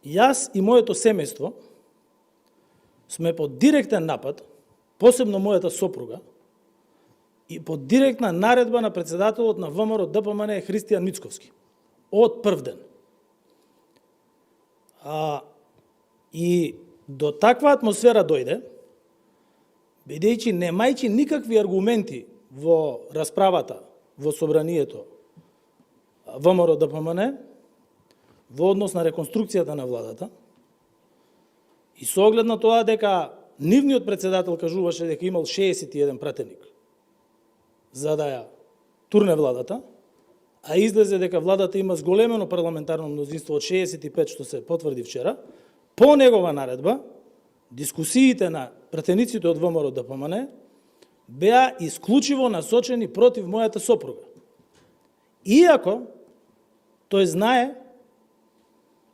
Јас и моето семејство сме под директен напад, посебно мојата сопруга, и под директна наредба на председателот на ВМРО ДПМН Христијан Мицковски. Од прв ден. И до таква атмосфера дојде, бидејќи немајќи никакви аргументи во расправата во собранието ВМРО ДПМН во однос на реконструкцијата на владата, и со оглед на тоа дека нивниот председател кажуваше дека имал 61 пратеник за да ја турне владата, а излезе дека владата има зголемено парламентарно мнозинство од 65, што се потврди вчера, по негова наредба, дискусиите на пратениците од ВМРО ДПМН беа исклучиво насочени против мојата сопруга. Иако тој знае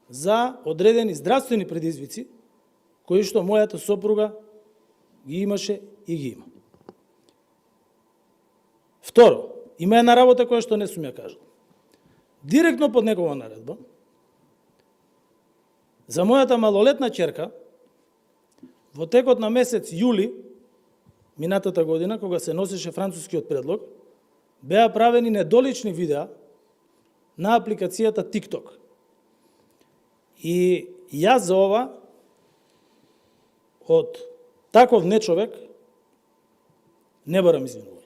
за одредени здравствени предизвици кои што мојата сопруга ги имаше и ги има. Второ, има една работа која што не сум ја кажал. Директно под негова наредба, за мојата малолетна ќерка, во текот на месец јули, минатата година, кога се носеше францускиот предлог, беа правени недолични видеа на апликацијата TikTok. И јас за ова, од таков нечовек, не барам извинување.